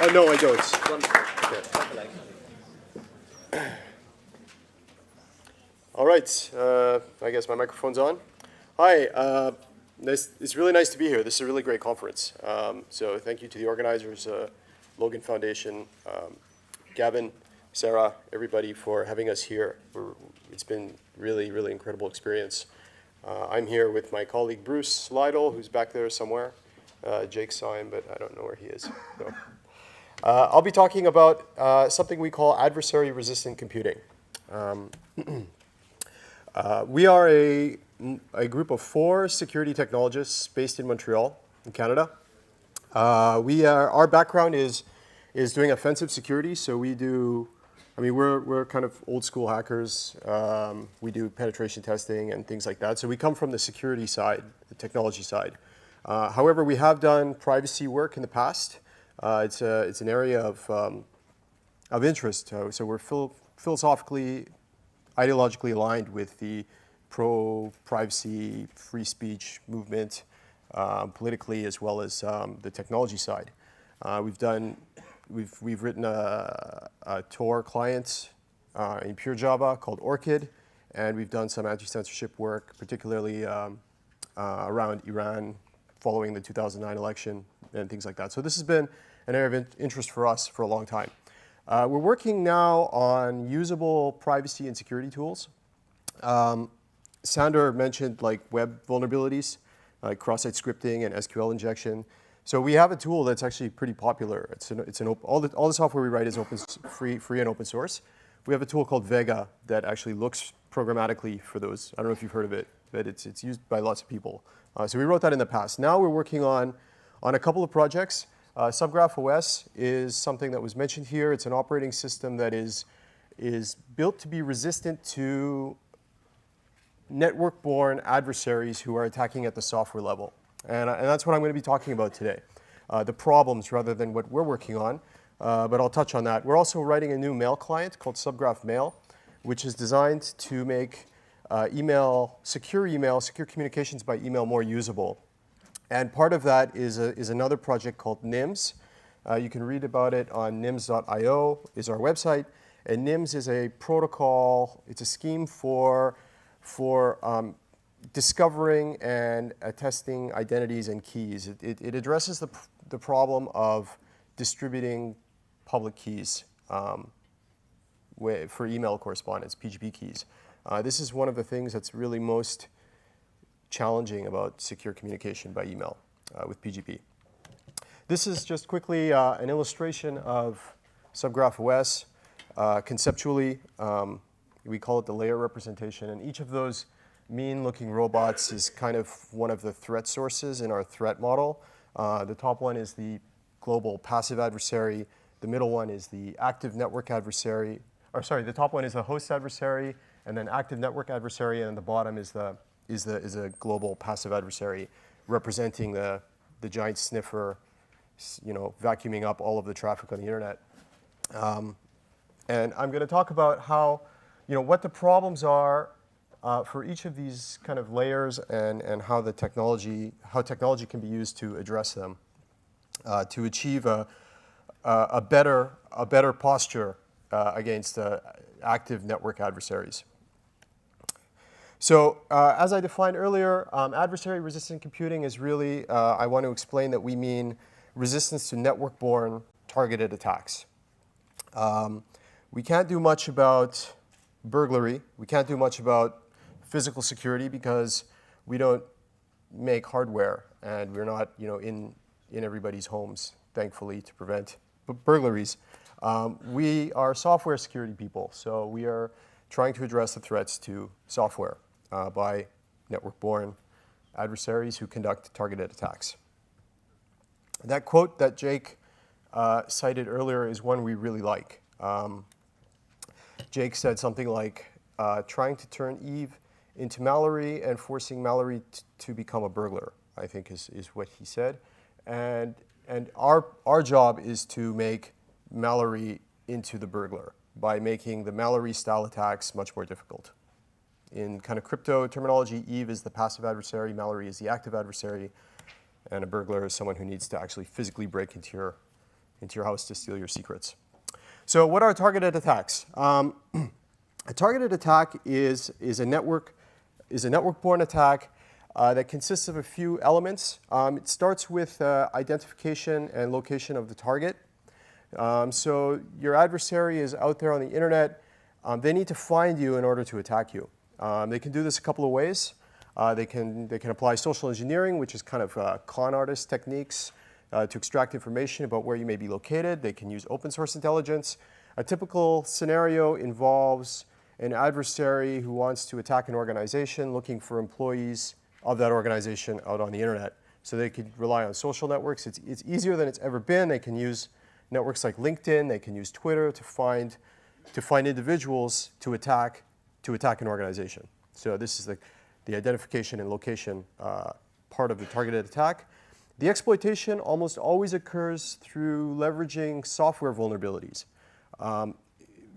Oh, no, I don't. Okay. All right. I guess my microphone's on. Hi. It's really nice to be here. This is a really great conference. So thank you to the organizers, Logan Foundation, Gavin, Sarah, everybody for having us here. It's been really, really incredible experience. I'm here with my colleague Bruce Lytle, who's back there somewhere. Jake saw him, but I don't know where he is. So. I'll be talking about something we call adversary-resistant computing. We are a group of 4 security technologists based in Montreal, in Canada. Our background is doing offensive security, so we're kind of old school hackers. We do penetration testing and things like that. So we come from the security side, the technology side. However, we have done privacy work in the past. It's an area of interest. So we're philosophically, ideologically aligned with the pro-privacy, free speech movement, politically as well as the technology side. We've written a Tor client in pure Java called Orchid, and we've done some anti-censorship work, particularly around Iran following the 2009 election and things like that. So this has been an area of interest for us for a long time. We're working now on usable privacy and security tools. Sander mentioned like web vulnerabilities, like cross-site scripting and SQL injection. So we have a tool that's actually pretty popular. All the software we write is free and open source. We have a tool called Vega that actually looks programmatically for those. I don't know if you've heard of it, but it's used by lots of people. So we wrote that in the past. Now we're working on a couple of projects. Subgraph OS is something that was mentioned here. It's an operating system that is built to be resistant to network-borne adversaries who are attacking at the software level. And that's what I'm going to be talking about today, the problems rather than what we're working on, but I'll touch on that. We're also writing a new mail client called Subgraph Mail, which is designed to make secure communications by email more usable. And part of that is another project called NIMS. You can read about it on nims.io is our website. And NIMS is a protocol, it's a scheme for discovering and attesting identities and keys. It addresses the problem of distributing public keys for email correspondence, PGP keys. This is one of the things that's really most challenging about secure communication by email with PGP. This is just quickly an illustration of Subgraph OS. Conceptually, we call it the layer representation, and each of those mean-looking robots is kind of one of the threat sources in our threat model. The top one is the global passive adversary. The middle one is the active network adversary. Or sorry, the top one is the host adversary, and then active network adversary, and the bottom is a global passive adversary representing the giant sniffer, vacuuming up all of the traffic on the internet. And I'm going to talk about how, what the problems are for each of these kind of layers and how technology can be used to address them, to achieve a better posture against active network adversaries. So as I defined earlier, adversary-resistant computing is really, I want to explain that we mean resistance to network-borne targeted attacks. We can't do much about burglary. We can't do much about physical security because we don't make hardware, and we're not in everybody's homes, thankfully, to prevent burglaries. We are software security people, so we are trying to address the threats to software by network-borne adversaries who conduct targeted attacks. That quote that Jake cited earlier is one we really like. Jake said something like, trying to turn Eve into Mallory and forcing Mallory to become a burglar, I think is what he said. And our job is to make Mallory into the burglar by making the Mallory-style attacks much more difficult. In kind of crypto terminology, Eve is the passive adversary, Mallory is the active adversary, and a burglar is someone who needs to actually physically break into into your house to steal your secrets. So what are targeted attacks? A targeted attack is a network-borne attack that consists of a few elements. It starts with identification and location of the target. So your adversary is out there on the internet. They need to find you in order to attack you. They can do this a couple of ways. They can apply social engineering, which is kind of con artist techniques to extract information about where you may be located. They can use open source intelligence. A typical scenario involves an adversary who wants to attack an organization looking for employees of that organization out on the internet. So they could rely on social networks. It's easier than it's ever been. They can use networks like LinkedIn. They can use Twitter to find individuals to attack an organization. So this is the identification and location part of the targeted attack. The exploitation almost always occurs through leveraging software vulnerabilities.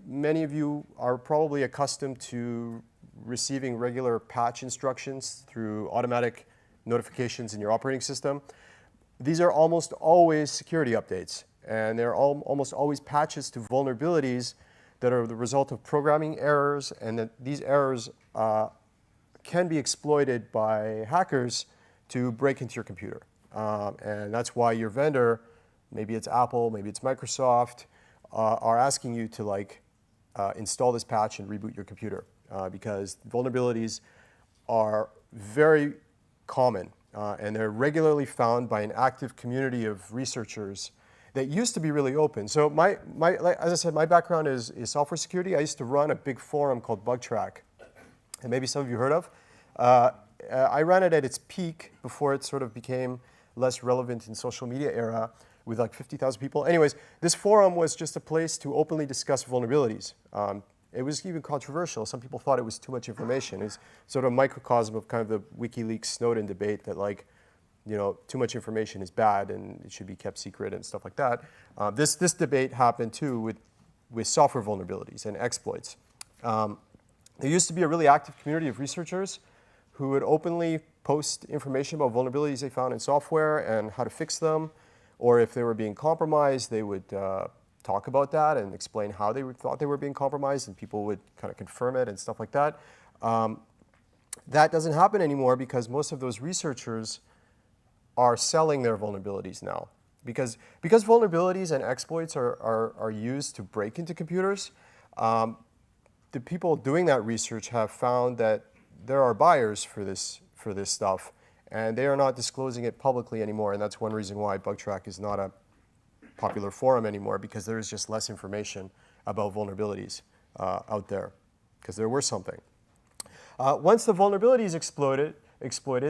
Many of you are probably accustomed to receiving regular patch instructions through automatic notifications in your operating system. These are almost always security updates, and they're almost always patches to vulnerabilities that are the result of programming errors, and that these errors can be exploited by hackers to break into your computer. And that's why your vendor, maybe it's Apple, maybe it's Microsoft, are asking you to install this patch and reboot your computer because vulnerabilities are very common and they're regularly found by an active community of researchers that used to be really open. So as I said, my background is software security. I used to run a big forum called BugTrack, and maybe some of you heard of. I ran it at its peak before it sort of became less relevant in social media era with like 50,000 people. Anyways, this forum was just a place to openly discuss vulnerabilities. It was even controversial. Some people thought it was too much information. It's sort of a microcosm of kind of the WikiLeaks Snowden debate that too much information is bad and it should be kept secret and stuff like that. This debate happened too with software vulnerabilities and exploits. There used to be a really active community of researchers who would openly post information about vulnerabilities they found in software and how to fix them, or if they were being compromised, they would talk about that and explain how they thought they were being compromised, and people would kind of confirm it and stuff like that. That doesn't happen anymore because most of those researchers are selling their vulnerabilities now. Because vulnerabilities and exploits are used to break into computers, the people doing that research have found that there are buyers for this stuff, and they are not disclosing it publicly anymore, and that's one reason why BugTrack is not a popular forum anymore, because there is just less information about vulnerabilities out there, because there were something. Once the vulnerability is exploited,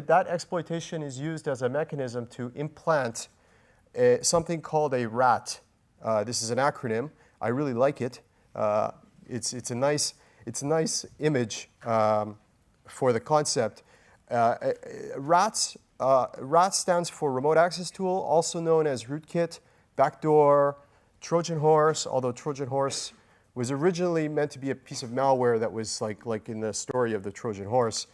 that exploitation is used as a mechanism to implant something called a RAT. This is an acronym. I really like it. It's a nice image for the concept. RAT stands for Remote Access Tool, also known as rootkit, backdoor, Trojan horse, although Trojan horse was originally meant to be a piece of malware that was like in the story of the Trojan horse,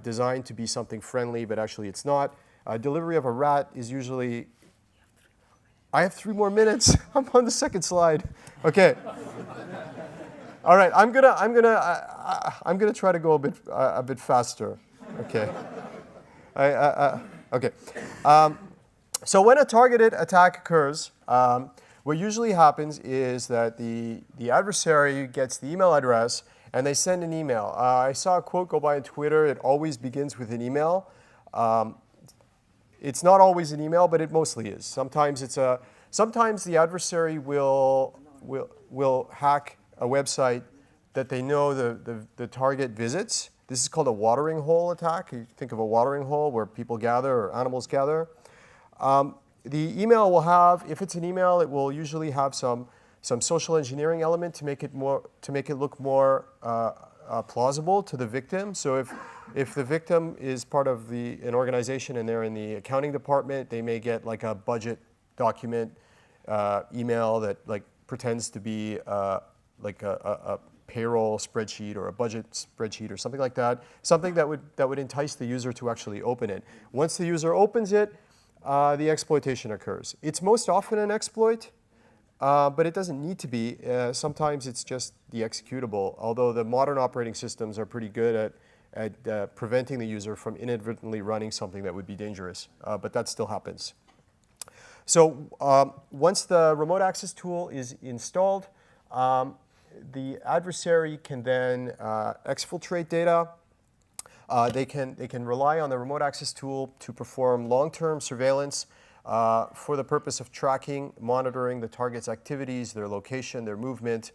designed to be something friendly, but actually it's not. Delivery of a RAT is usually... I have 3 more minutes. I'm on the second slide. Okay. All right. I'm gonna try to go a bit faster. Okay. Okay. So when a targeted attack occurs, what usually happens is that the adversary gets the email address and they send an email. I saw a quote go by on Twitter. It always begins with an email. It's not always an email, but it mostly is. Sometimes the adversary will hack a website that they know the target visits. This is called a watering hole attack. You think of a watering hole where people gather or animals gather. The email will have, if it's an email, it will usually have some social engineering element to make it look more plausible to the victim. So if the victim is part of an organization and they're in the accounting department, they may get like a budget document email that pretends to be like a payroll spreadsheet or a budget spreadsheet or something like that. Something that would entice the user to actually open it. Once the user opens it, the exploitation occurs. It's most often an exploit. but it doesn't need to be. Sometimes it's just the executable, although the modern operating systems are pretty good at preventing the user from inadvertently running something that would be dangerous, but that still happens. So once the remote access tool is installed, the adversary can then exfiltrate data. They can rely on the remote access tool to perform long-term surveillance for the purpose of tracking, monitoring the target's activities, their location, their movement.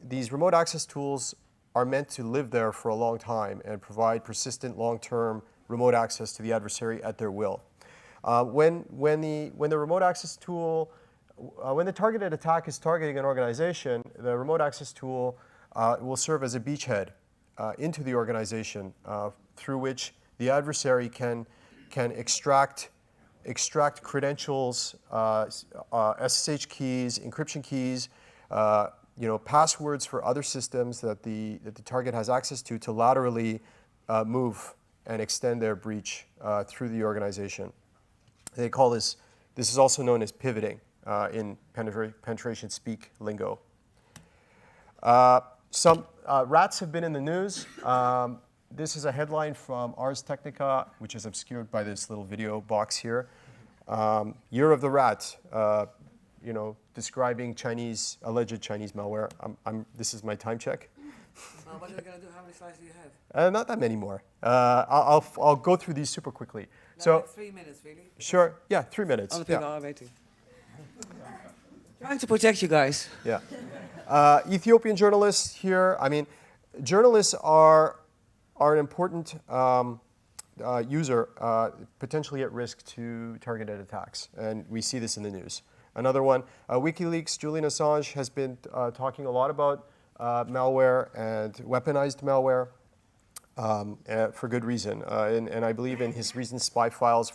These remote access tools are meant to live there for a long time and provide persistent long-term remote access to the adversary at their will. When the remote access tool, when the targeted attack is targeting an organization, the remote access tool will serve as a beachhead into the organization through which the adversary can extract credentials, SSH keys, encryption keys, passwords for other systems that the target has access to laterally move and extend their breach through the organization. They call this is also known as pivoting in penetration speak lingo. Some rats have been in the news. This is a headline from Ars Technica, which is obscured by this little video box here. Year of the Rat, describing alleged Chinese malware. This is my time check. What are we going to do? How many slides do you have? Not that many more. I'll go through these super quickly. No, so like 3 minutes, really? Sure. Yeah, 3 minutes. Other people are waiting. Trying to protect you guys. Yeah. Ethiopian journalists here. I mean, journalists are an important user, potentially at risk to targeted attacks, and we see this in the news. Another one, WikiLeaks, Julian Assange has been talking a lot about malware and weaponized malware for good reason. And I believe in his recent spy files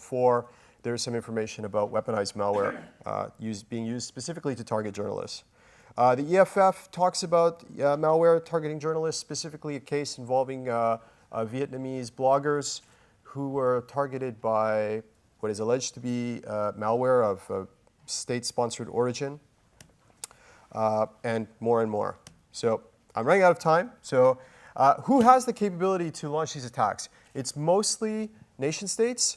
there's some information about weaponized malware being used specifically to target journalists. The EFF talks about malware targeting journalists, specifically a case involving Vietnamese bloggers who were targeted by what is alleged to be malware of state-sponsored origin, and more. So I'm running out of time. So who has the capability to launch these attacks? It's mostly nation states,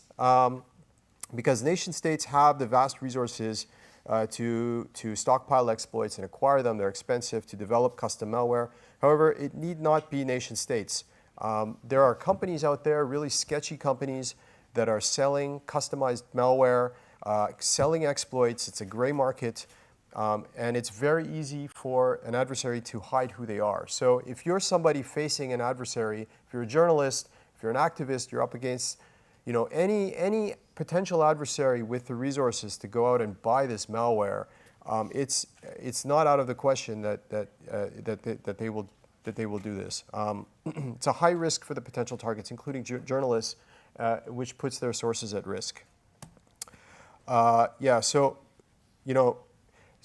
because nation states have the vast resources to stockpile exploits and acquire them. They're expensive to develop custom malware. However, it need not be nation states. There are companies out there, really sketchy companies, that are selling customized malware, selling exploits. It's a gray market, and it's very easy for an adversary to hide who they are. So if you're somebody facing an adversary, if you're a journalist, if you're an activist, you're up against any potential adversary with the resources to go out and buy this malware, it's not out of the question that they will do this. It's a high risk for the potential targets, including journalists, which puts their sources at risk.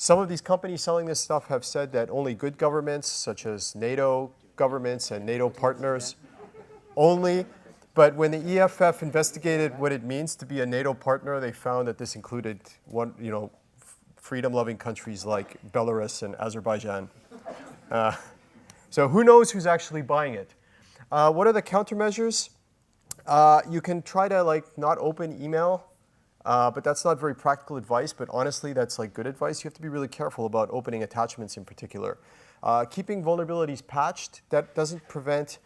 Some of these companies selling this stuff have said that only good governments, such as NATO governments and NATO partners, only. But when the EFF investigated what it means to be a NATO partner, they found that this included freedom-loving countries like Belarus and Azerbaijan. So who knows who's actually buying it? What are the countermeasures? You can try to not open email, but that's not very practical advice. But honestly, that's good advice. You have to be really careful about opening attachments in particular. Keeping vulnerabilities patched, that doesn't prevent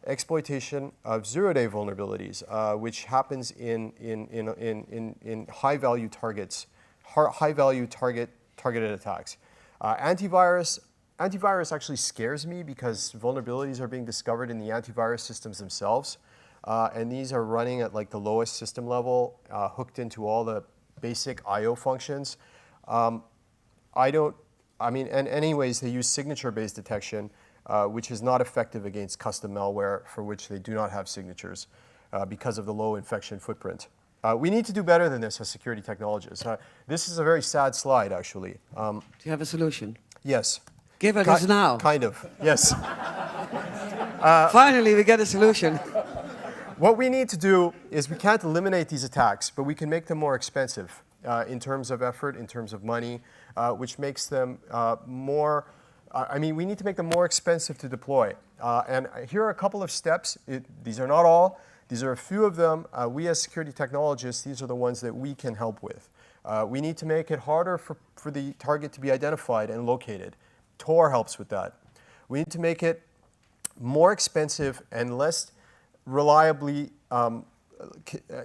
exploitation of zero-day vulnerabilities, which happens in high-value targets, high-value targeted attacks. Antivirus actually scares me because vulnerabilities are being discovered in the antivirus systems themselves, and these are running at the lowest system level, hooked into all the basic I/O functions. And anyways, they use signature-based detection, which is not effective against custom malware for which they do not have signatures because of the low infection footprint. We need to do better than this as security technologists. This is a very sad slide, actually. Do you have a solution? Yes. Give it us now. Kind of, yes. Finally, we get a solution. What we need to do is we can't eliminate these attacks, but we can make them more expensive. in terms of effort, in terms of money, which makes them more, we need to make them more expensive to deploy. And here are a couple of steps. These are not all. These are a few of them. We as security technologists, these are the ones that we can help with. We need to make it harder for the target to be identified and located. Tor helps with that. We need to make it more expensive and less reliably,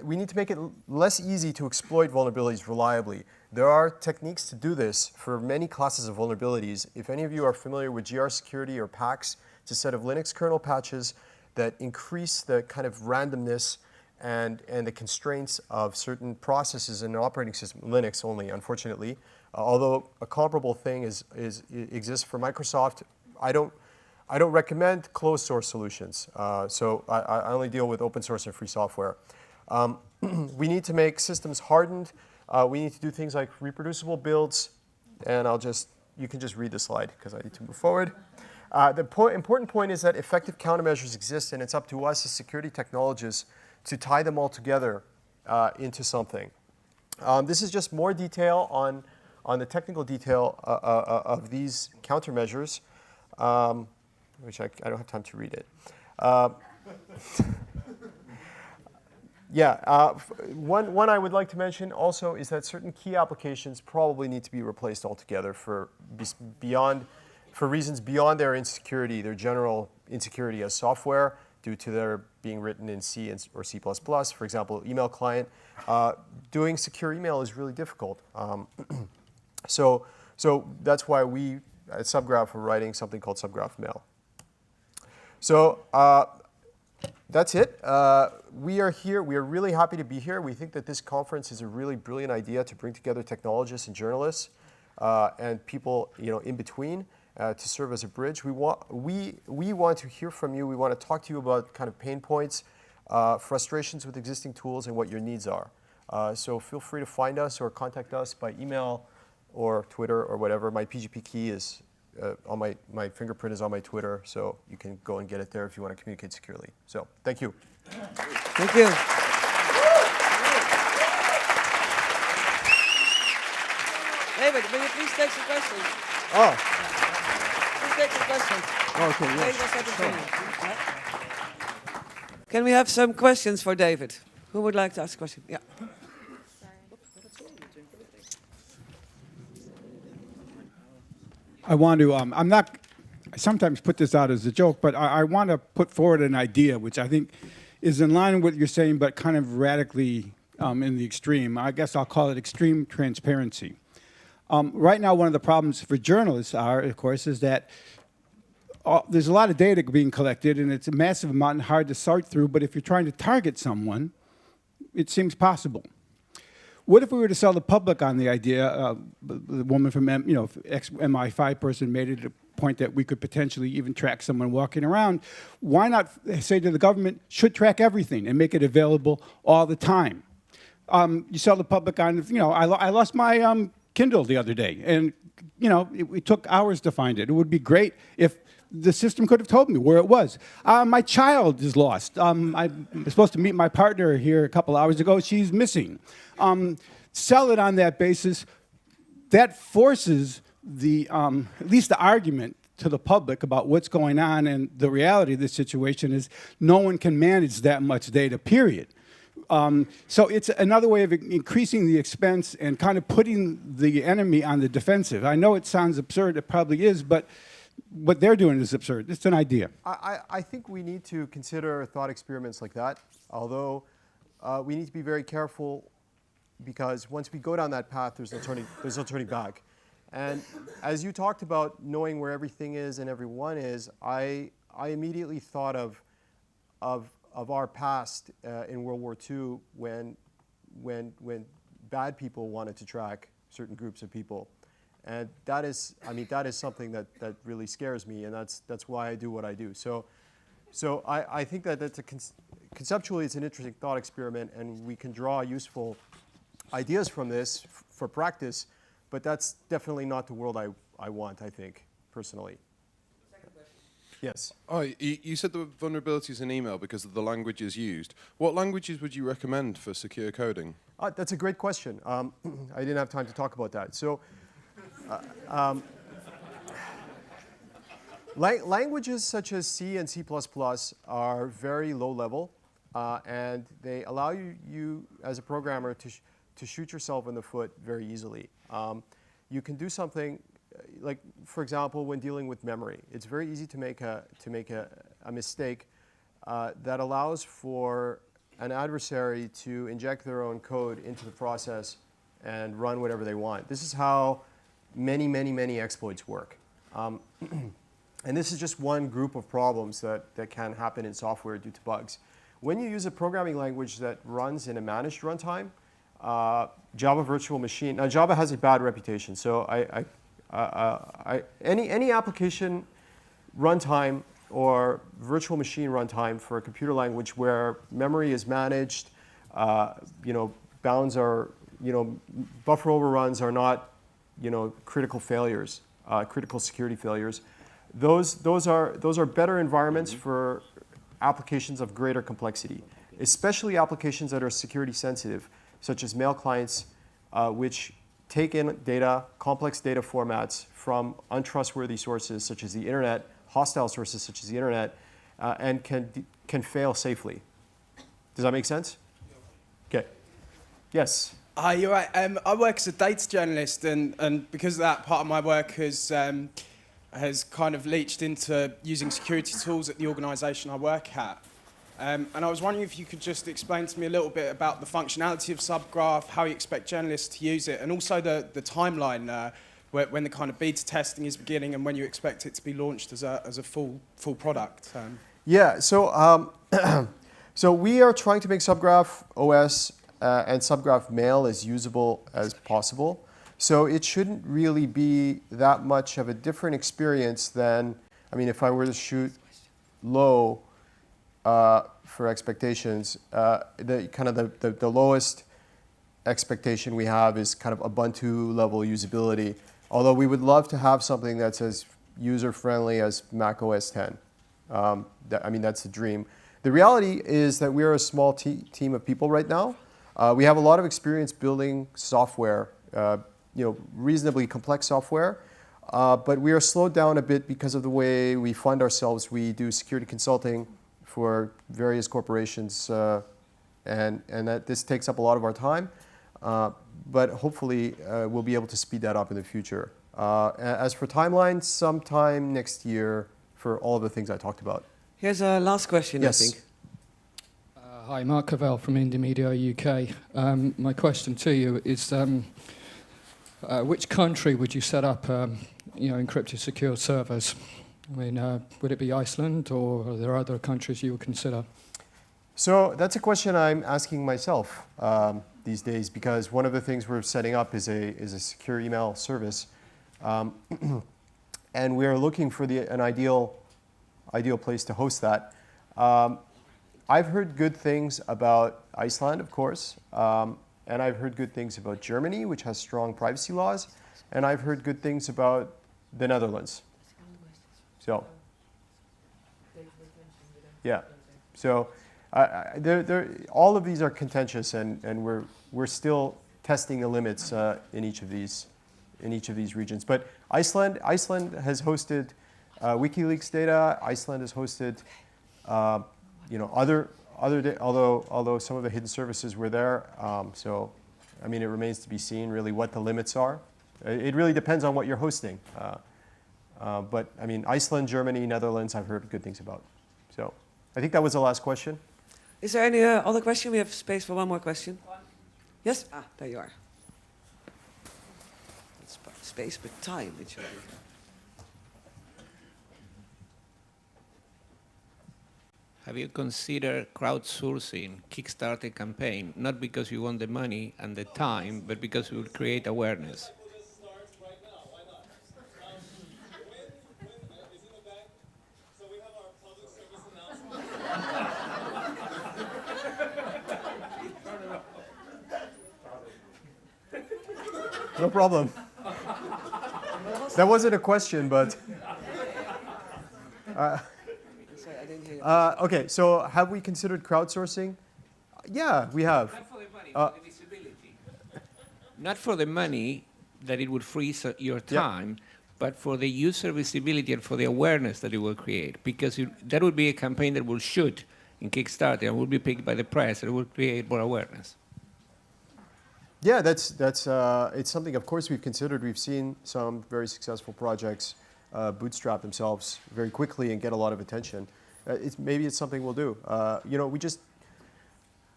we need to make it less easy to exploit vulnerabilities reliably. There are techniques to do this for many classes of vulnerabilities. If any of you are familiar with GR security or PAX, it's a set of Linux kernel patches that increase the kind of randomness and the constraints of certain processes in an operating system, Linux only, unfortunately. Although a comparable thing exists for Microsoft, I don't recommend closed source solutions. So I only deal with open source and free software. We need to make systems hardened. We need to do things like reproducible builds. And you can just read the slide because I need to move forward. The important point is that effective countermeasures exist, and it's up to us as security technologists to tie them all together into something. This is just more detail on the technical detail of these countermeasures, which I don't have time to read it. One I would like to mention also is that certain key applications probably need to be replaced altogether for reasons beyond their insecurity, their general insecurity as software due to their being written in C or C++. For example, email client. Doing secure email is really difficult. So that's why we at Subgraph are writing something called Subgraph Mail. So that's it. We are here. We are really happy to be here. We think that this conference is a really brilliant idea to bring together technologists and journalists and people in between to serve as a bridge. We want to hear from you. We want to talk to you about kind of pain points, frustrations with existing tools, and what your needs are. So feel free to find us or contact us by email or Twitter or whatever. My PGP key is on my fingerprint is on my Twitter, so you can go and get it there if you want to communicate securely. So thank you. Thank you. David, will you please take some questions? Oh. Please take some questions. Okay, yes. Sure. Can we have some questions for David? Who would like to ask a question? Yeah. I want to, I sometimes put this out as a joke, but I want to put forward an idea which I think is in line with what you're saying, but kind of radically in the extreme. I guess I'll call it extreme transparency. Right now, one of the problems for journalists of course, is that there's a lot of data being collected, and it's a massive amount and hard to sort through, but if you're trying to target someone, it seems possible. What if we were to sell the public on the idea, the woman from ex-MI5 person made it a point that we could potentially even track someone walking around. Why not say to the government, should track everything and make it available all the time? You sell the public on, I lost my Kindle the other day, and it took hours to find it. It would be great if the system could have told me where it was. My child is lost. I'm supposed to meet my partner here a couple hours ago. She's missing. Sell it on that basis. That forces at least the argument to the public about what's going on, and the reality of the situation is no one can manage that much data, period. So it's another way of increasing the expense and kind of putting the enemy on the defensive. I know it sounds absurd, it probably is, but what they're doing is absurd. It's an idea. I think we need to consider thought experiments like that, although we need to be very careful because once we go down that path, there's no turning back. And as you talked about knowing where everything is and everyone is, I immediately thought of our past in World War II when bad people wanted to track certain groups of people. And that is something that really scares me, and that's why I do what I do. So I think that conceptually it's an interesting thought experiment, and we can draw useful ideas from this for practice, but that's definitely not the world I want, I think, personally. Second question. Yes. Oh, you said there were vulnerabilities in email because of the languages used. What languages would you recommend for secure coding? That's a great question. I didn't have time to talk about that. So, languages such as C and C++ are very low level, and they allow you as a programmer to shoot yourself in the foot very easily. You can do something like, for example, when dealing with memory, it's very easy to make a mistake that allows for an adversary to inject their own code into the process and run whatever they want. This is how many exploits work. And this is just one group of problems that can happen in software due to bugs. When you use a programming language that runs in a managed runtime, Java Virtual Machine, now Java has a bad reputation, so any application runtime or virtual machine runtime for a computer language where memory is managed, bounds are, buffer overruns are not, critical failures, critical security failures. Those are better environments for applications of greater complexity, especially applications that are security sensitive, such as mail clients, which take in data, complex data formats from untrustworthy sources such as the internet, hostile sources such as the internet, and can fail safely. Does that make sense? Okay. Yes. Hi, you're right. I work as a data journalist, and because of that, part of my work has kind of leached into using security tools at the organisation I work at. And I was wondering if you could just explain to me a little bit about the functionality of Subgraph, how you expect journalists to use it, and also the timeline when the kind of beta testing is beginning and when you expect it to be launched as a full product. Yeah, so so we are trying to make Subgraph OS and Subgraph Mail as usable as possible. So it shouldn't really be that much of a different experience than, if I were to shoot low for expectations, the lowest expectation we have is kind of Ubuntu level usability. Although we would love to have something that's as user-friendly as Mac OS X. That's the dream. The reality is that we're a small team of people right now. We have a lot of experience building software, reasonably complex software, but we are slowed down a bit because of the way we fund ourselves. We do security consulting for various corporations, and that this takes up a lot of our time. But hopefully we'll be able to speed that up in the future. As for timeline, sometime next year for all of the things I talked about. Here's a last question, yes. I think. Hi, Mark Cavell from Indie Media UK. My question to you is, which country would you set up, encrypted secure servers? Would it be Iceland, or are there other countries you would consider? So that's a question I'm asking myself these days, because one of the things we're setting up is a secure email service, and we're looking for an ideal place to host that. I've heard good things about Iceland, of course, and I've heard good things about Germany, which has strong privacy laws, and I've heard good things about the Netherlands. So, yeah. So, all of these are contentious, and we're still testing the limits in each of these regions. But Iceland has hosted WikiLeaks data. Iceland has hosted although some of the hidden services were there. So, it remains to be seen really what the limits are. It really depends on what you're hosting. But Iceland, Germany, Netherlands, I've heard good things about. So I think that was the last question. Is there any other question? We have space for one more question. Yes? There you are. It's space, but time. It should be. Have you considered crowdsourcing Kickstarter campaign, not because you want the money and the time, but because it will create awareness? No problem. That wasn't a question, but didn't hear you. Okay, so have we considered crowdsourcing? Yeah, we have. Not for the money, for the visibility. Not for the money that it would freeze your time, but for the user visibility and for the awareness that it will create. Because that would be a campaign that will shoot in Kickstarter and will be picked by the press and it will create more awareness. Yeah, it's something, of course, we've considered. We've seen some very successful projects bootstrap themselves very quickly and get a lot of attention. Maybe it's something we'll do. You know,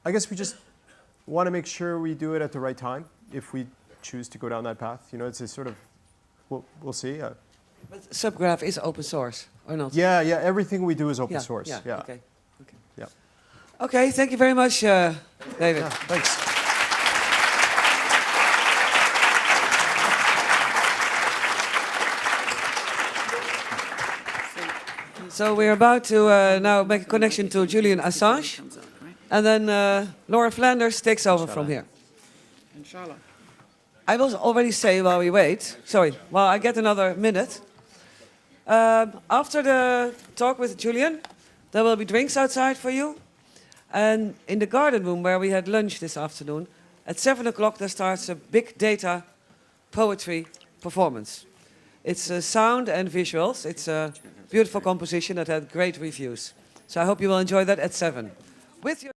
I guess we just want to make sure we do it at the right time if we choose to go down that path. You know, it's a sort of, we'll see. But Subgraph is open source, or not? Yeah, everything we do is open Yeah, source. yeah, Yeah. okay. Yeah. Okay, thank you very much, David. Yeah, thanks. So we're about to now make a connection to Julian Assange. And then Laura Flanders takes over from here. Inshallah. I will already say while we wait, while I get another minute. After the talk with Julian, there will be drinks outside for you. And in the garden room where we had lunch this afternoon, at 7 o'clock there starts a big data poetry performance. It's sound and visuals. It's a beautiful composition that had great reviews. So I hope you will enjoy that at 7. With your